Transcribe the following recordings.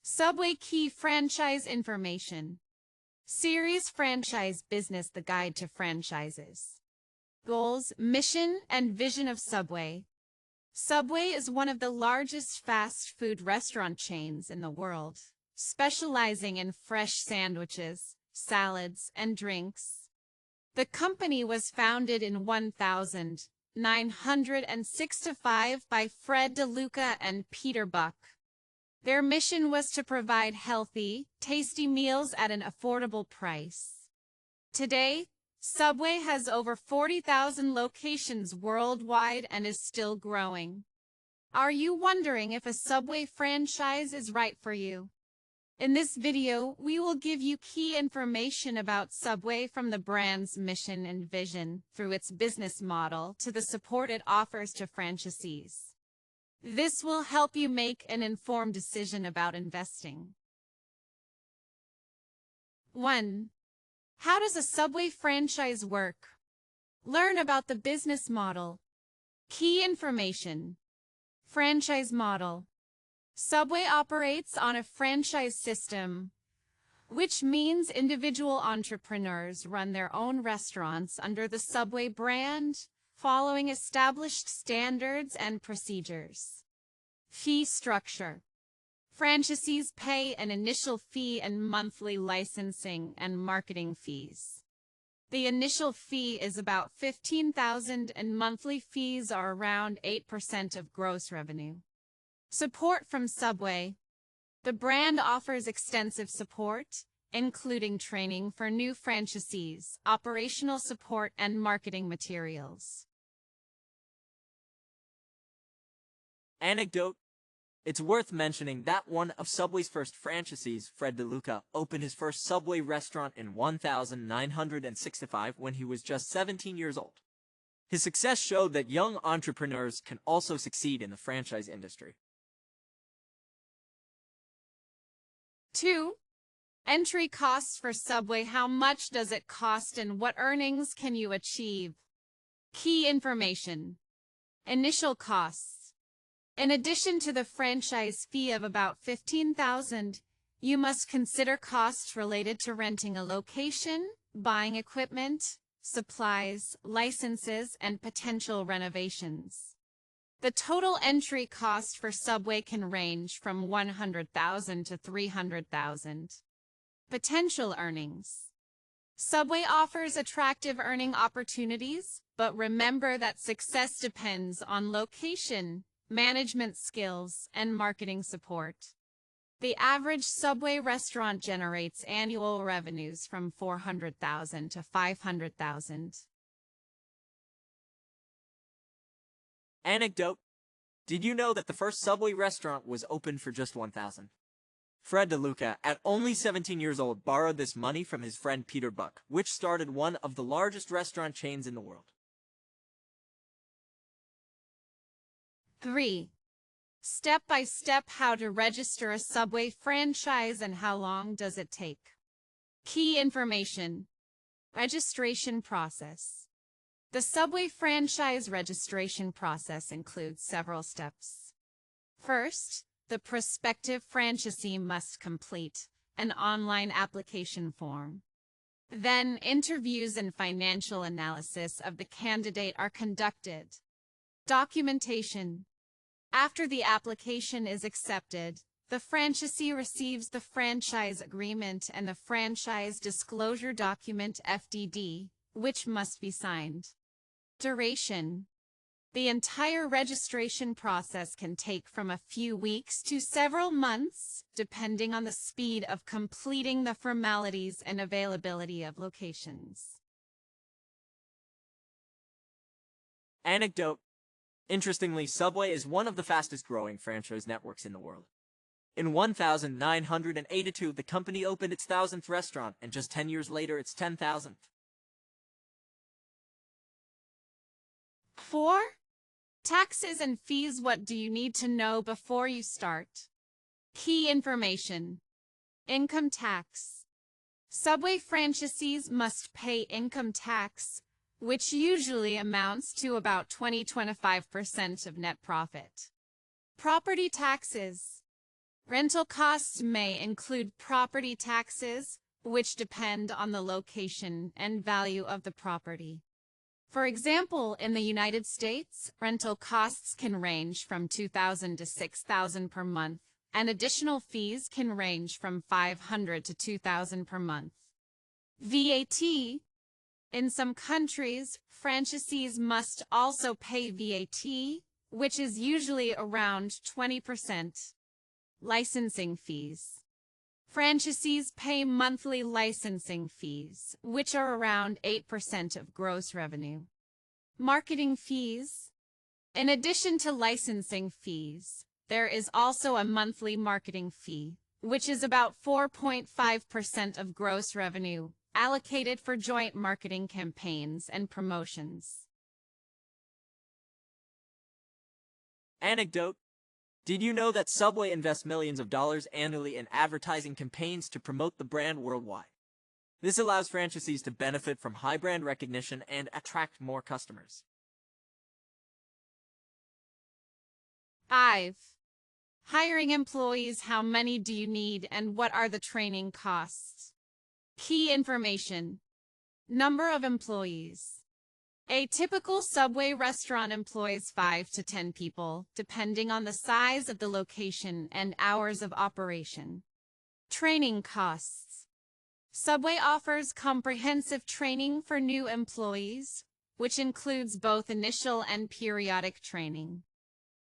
Subway Key Franchise Information. Series Franchise Business: The Guide to Franchises. Goals, mission, and vision of Subway. Subway is one of the largest fast food restaurant chains in the world, specializing in fresh sandwiches, salads, and drinks. The company was founded in 1965 by Fred DeLuca and Peter Buck. Their mission was to provide healthy, tasty meals at an affordable price. Today, Subway has over 40,000 locations worldwide and is still growing. Are you wondering if a Subway franchise is right for you? In this video, we will give you key information about Subway, from the brand's mission and vision, through its business model, to the support it offers to franchisees. This will help you make an informed decision about investing. 1. How does a Subway franchise work? Learn about the business model. Key information. Franchise model. Subway operates on a franchise system, which means individual entrepreneurs run their own restaurants under the Subway brand, following established standards and procedures. Fee structure. Franchisees pay an initial fee and monthly licensing and marketing fees. The initial fee is about $15,000 and monthly fees are around 8% of gross revenue. Support from Subway. The brand offers extensive support, including training for new franchisees, operational support, and marketing materials. Anecdote. It's worth mentioning that one of Subway's first franchisees, Fred DeLuca, opened his first Subway restaurant in 1965 when he was just 17 years old. His success showed that young entrepreneurs can also succeed in the franchise industry. 2. Entry costs for Subway. How much does it cost and what earnings can you achieve? Key information. Initial costs. In addition to the franchise fee of about $15,000, you must consider costs related to renting a location, buying equipment, supplies, licenses, and potential renovations. The total entry cost for Subway can range from $100,000 to $300,000. Potential earnings. Subway offers attractive earning opportunities, but remember that success depends on location, management skills, and marketing support. The average Subway restaurant generates annual revenues from $400,000 to $500,000. Anecdote. Did you know that the first Subway restaurant was opened for just $1,000? Fred DeLuca, at only 17 years old, borrowed this money from his friend Peter Buck, which started one of the largest restaurant chains in the world. 3. Step-by-step how to register a Subway franchise and how long does it take? Key information. Registration process. The Subway franchise registration process includes several steps. First, the prospective franchisee must complete an online application form. Then, interviews and financial analysis of the candidate are conducted. Documentation. After the application is accepted, the franchisee receives the franchise agreement and the franchise disclosure document (FDD), which must be signed. Duration. The entire registration process can take from a few weeks to several months, depending on the speed of completing the formalities and availability of locations. Anecdote. Interestingly, Subway is one of the fastest-growing franchise networks in the world. In 1982, the company opened its 1,000th restaurant, and just 10 years later, its 10,000th. 4. Taxes and fees. What do you need to know before you start? Key information. Income tax. Subway franchisees must pay income tax, which usually amounts to about 20–25% of net profit. Property taxes. Rental costs may include property taxes, which depend on the location and value of the property. For example, in the United States, rental costs can range from $2,000 to $6,000 per month, and additional fees can range from $500 to $2,000 per month. VAT. In some countries, franchisees must also pay VAT, which is usually around 20%. Licensing fees. Franchisees pay monthly licensing fees, which are around 8% of gross revenue. Marketing fees. In addition to licensing fees, there is also a monthly marketing fee, which is about 4.5% of gross revenue, allocated for joint marketing campaigns and promotions. Anecdote. Did you know that Subway invests millions of dollars annually in advertising campaigns to promote the brand worldwide? This allows franchisees to benefit from high brand recognition and attract more customers. 5. Hiring employees. How many do you need and what are the training costs? Key information. Number of employees. A typical Subway restaurant employs 5 to 10 people, depending on the size of the location and hours of operation. Training costs. Subway offers comprehensive training for new employees, which includes both initial and periodic training.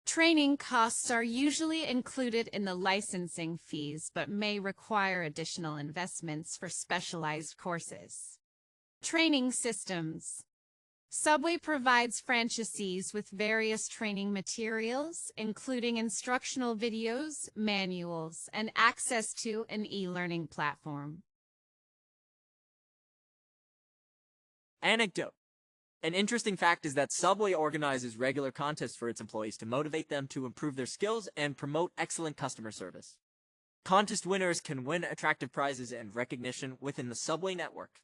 Training costs are usually included in the licensing fees but may require additional investments for specialized courses. Training systems. Subway provides franchisees with various training materials, including instructional videos, manuals, and access to an e-learning platform. Anecdote. An interesting fact is that Subway organizes regular contests for its employees to motivate them to improve their skills and promote excellent customer service. Contest winners can win attractive prizes and recognition within the Subway network.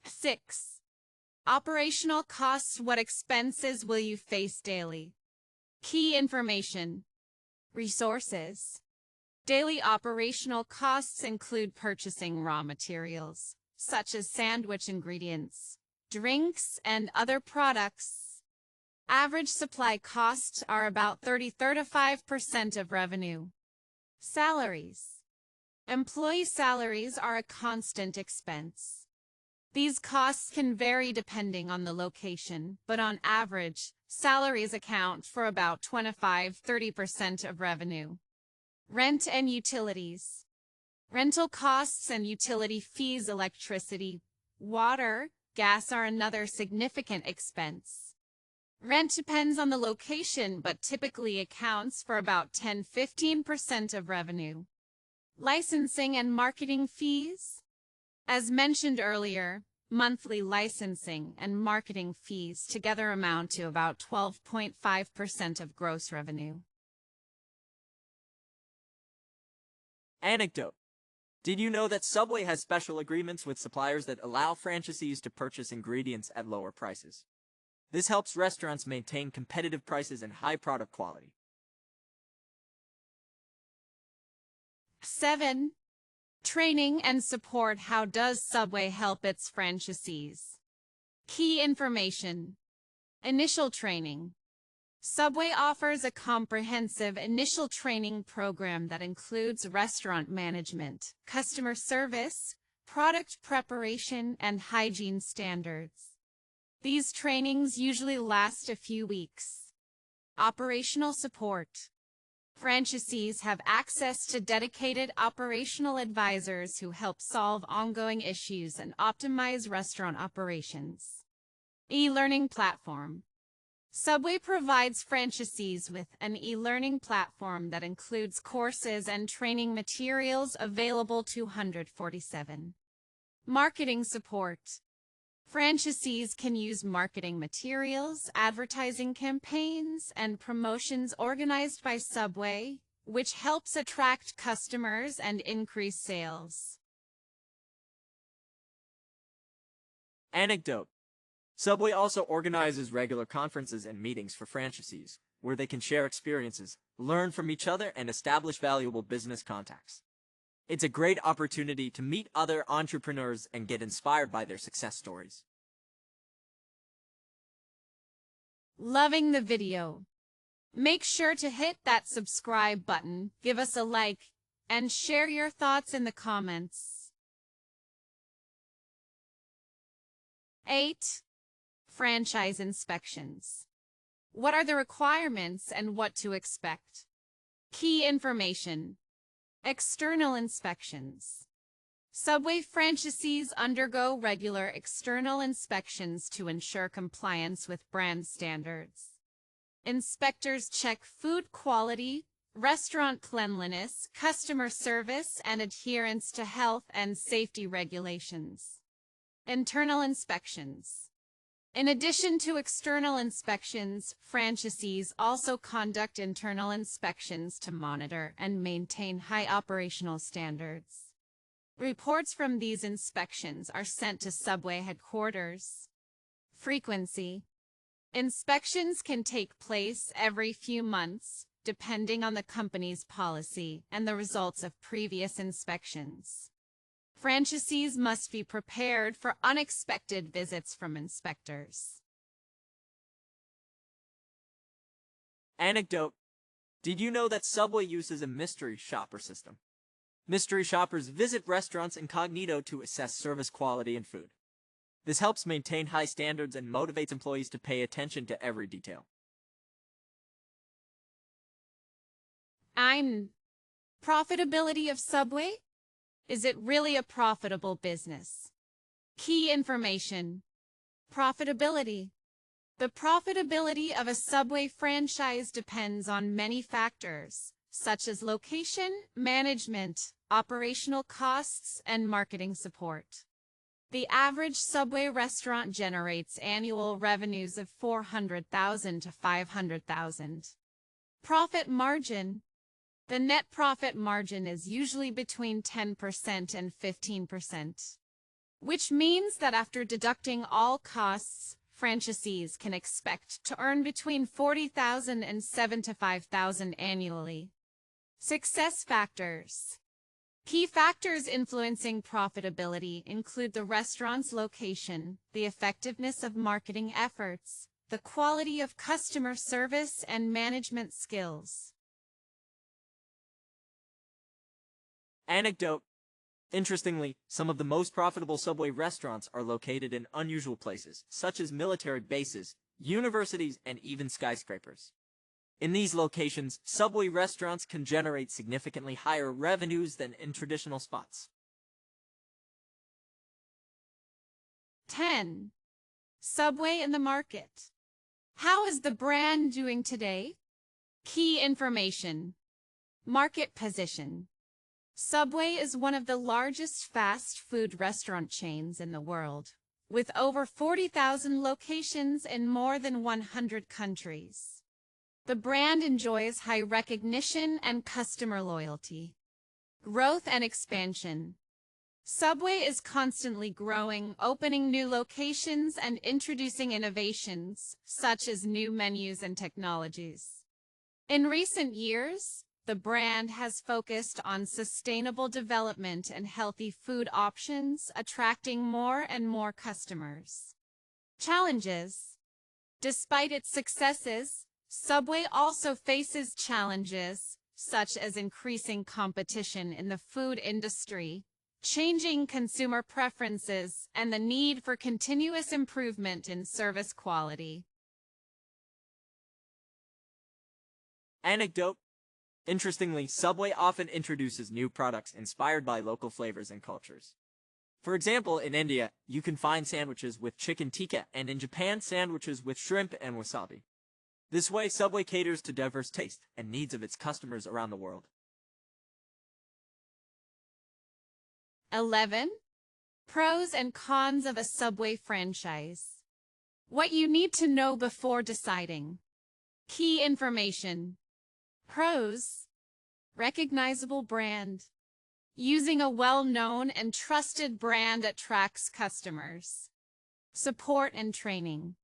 6. Operational costs. What expenses will you face daily? Key information. Resources. Daily operational costs include purchasing raw materials, such as sandwich ingredients, drinks, and other products. Average supply costs are about 30–35% of revenue. Salaries. Employee salaries are a constant expense. These costs can vary depending on the location, but on average, salaries account for about 25–30% of revenue. Rent and utilities. Rental costs and utility fees. Electricity, water, gas are another significant expense. Rent depends on the location but typically accounts for about 10–15% of revenue. Licensing and marketing fees. As mentioned earlier, monthly licensing and marketing fees together amount to about 12.5% of gross revenue. Anecdote. Did you know that Subway has special agreements with suppliers that allow franchisees to purchase ingredients at lower prices? This helps restaurants maintain competitive prices and high product quality. 7. Training and support. How does Subway help its franchisees? Key information. Initial training. Subway offers a comprehensive initial training program that includes restaurant management, customer service, product preparation, and hygiene standards. These trainings usually last a few weeks. Operational support. Franchisees have access to dedicated operational advisors who help solve ongoing issues and optimize restaurant operations. E-learning platform. Subway provides franchisees with an e-learning platform that includes courses and training materials available 247. Marketing support. Franchisees can use marketing materials, advertising campaigns, and promotions organized by Subway, which helps attract customers and increase sales. Anecdote. Subway also organizes regular conferences and meetings for franchisees, where they can share experiences, learn from each other, and establish valuable business contacts. It's a great opportunity to meet other entrepreneurs and get inspired by their success stories. Loving the video? Make sure to hit that subscribe button, give us a like, and share your thoughts in the comments. 8. Franchise inspections. What are the requirements and what to expect? Key information. External inspections. Subway franchisees undergo regular external inspections to ensure compliance with brand standards. Inspectors check food quality, restaurant cleanliness, customer service, and adherence to health and safety regulations. Internal inspections. In addition to external inspections, franchisees also conduct internal inspections to monitor and maintain high operational standards. Reports from these inspections are sent to Subway headquarters. Frequency. Inspections can take place every few months, depending on the company's policy and the results of previous inspections. Franchisees must be prepared for unexpected visits from inspectors. Anecdote. Did you know that Subway uses a mystery shopper system? Mystery shoppers visit restaurants incognito to assess service quality and food. This helps maintain high standards and motivates employees to pay attention to every detail. 9. Profitability of Subway? Is it really a profitable business? Key information. Profitability. The profitability of a Subway franchise depends on many factors, such as location, management, operational costs, and marketing support. The average Subway restaurant generates annual revenues of $400,000 to $500,000. Profit margin. The net profit margin is usually between 10% and 15%, which means that after deducting all costs, franchisees can expect to earn between $40,000 and $75,000 annually. Success factors. Key factors influencing profitability include the restaurant's location, the effectiveness of marketing efforts, the quality of customer service, and management skills. Anecdote. Interestingly, some of the most profitable Subway restaurants are located in unusual places, such as military bases, universities, and even skyscrapers. In these locations, Subway restaurants can generate significantly higher revenues than in traditional spots. 10. Subway in the market. How is the brand doing today? Key information. Market position. Subway is one of the largest fast food restaurant chains in the world, with over 40,000 locations in more than 100 countries. The brand enjoys high recognition and customer loyalty. Growth and expansion. Subway is constantly growing, opening new locations and introducing innovations, such as new menus and technologies. In recent years, the brand has focused on sustainable development and healthy food options, attracting more and more customers. Challenges. Despite its successes, Subway also faces challenges, such as increasing competition in the food industry, changing consumer preferences, and the need for continuous improvement in service quality. Anecdote. Interestingly, Subway often introduces new products inspired by local flavors and cultures. For example, in India, you can find sandwiches with chicken tikka, and in Japan, sandwiches with shrimp and wasabi. This way, Subway caters to diverse tastes and needs of its customers around the world. 11. Pros and cons of a Subway franchise. What you need to know before deciding. Key information. Pros. Recognizable brand. Using a well-known and trusted brand attracts customers. Support and training.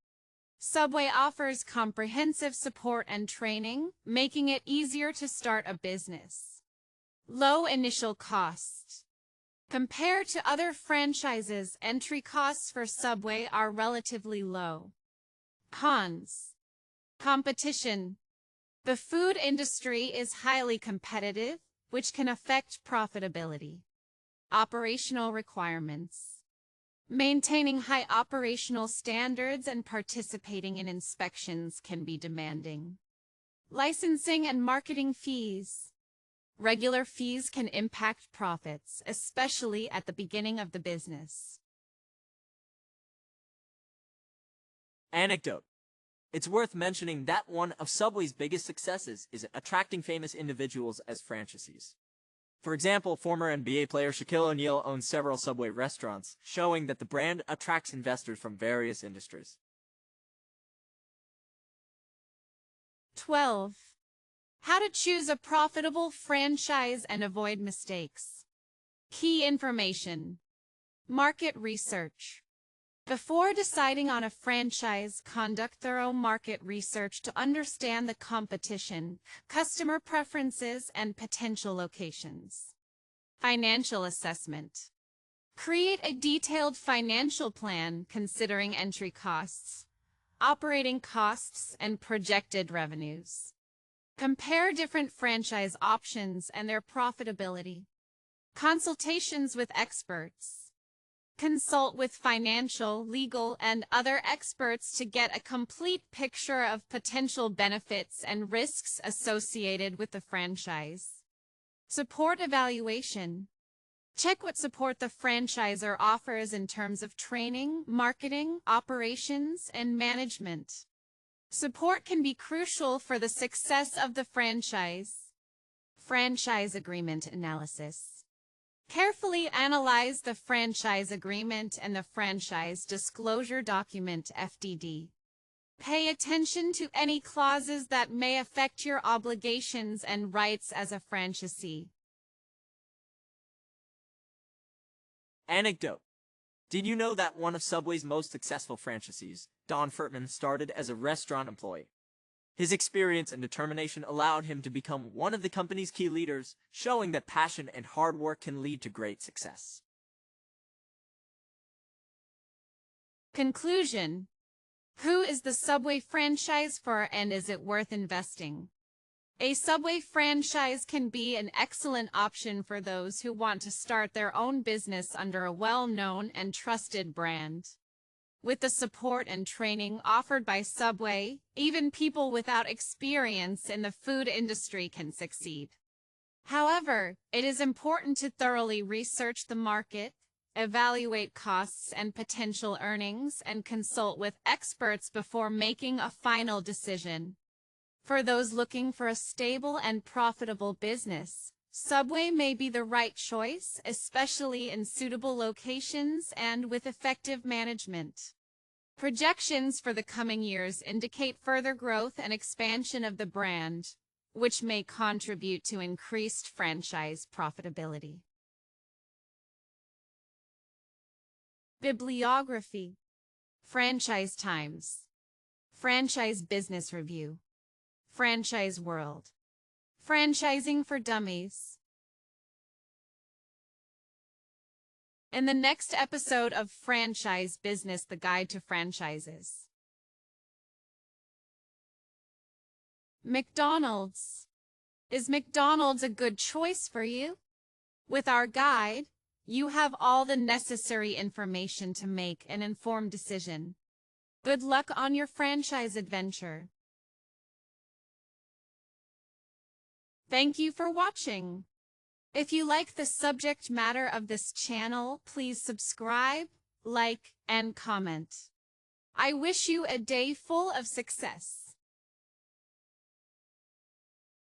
Subway offers comprehensive support and training, making it easier to start a business. Low initial costs. Compared to other franchises, entry costs for Subway are relatively low. Cons. Competition. The food industry is highly competitive, which can affect profitability. Operational requirements. Maintaining high operational standards and participating in inspections can be demanding. Licensing and marketing fees. Regular fees can impact profits, especially at the beginning of the business. Anecdote. It's worth mentioning that one of Subway's biggest successes is attracting famous individuals as franchisees. For example, former NBA player Shaquille O'Neal owns several Subway restaurants, showing that the brand attracts investors from various industries. 12. How to choose a profitable franchise and avoid mistakes. Key information. Market research. Before deciding on a franchise, conduct thorough market research to understand the competition, customer preferences, and potential locations. Financial assessment. Create a detailed financial plan considering entry costs, operating costs, and projected revenues. Compare different franchise options and their profitability. Consultations with experts. Consult with financial, legal, and other experts to get a complete picture of potential benefits and risks associated with the franchise. Support evaluation. Check what support the franchisor offers in terms of training, marketing, operations, and management. Support can be crucial for the success of the franchise. Franchise agreement analysis. Carefully analyze the franchise agreement and the franchise disclosure document (FDD). Pay attention to any clauses that may affect your obligations and rights as a franchisee. Anecdote. Did you know that one of Subway's most successful franchisees, Don Furtman, started as a restaurant employee? His experience and determination allowed him to become one of the company's key leaders, showing that passion and hard work can lead to great success. Conclusion. Who is the Subway franchise for and is it worth investing? A Subway franchise can be an excellent option for those who want to start their own business under a well-known and trusted brand. With the support and training offered by Subway, even people without experience in the food industry can succeed. However, it is important to thoroughly research the market, evaluate costs and potential earnings, and consult with experts before making a final decision. For those looking for a stable and profitable business, Subway may be the right choice, especially in suitable locations and with effective management. Projections for the coming years indicate further growth and expansion of the brand, which may contribute to increased franchise profitability. Bibliography. Franchise Times. Franchise Business Review. Franchise World. Franchising for Dummies. In the next episode of Franchise Business, the Guide to Franchises. McDonald's. Is McDonald's a good choice for you? With our guide, you have all the necessary information to make an informed decision. Good luck on your franchise adventure. Thank you for watching. If you like the subject matter of this channel, please subscribe, like, and comment. I wish you a day full of success.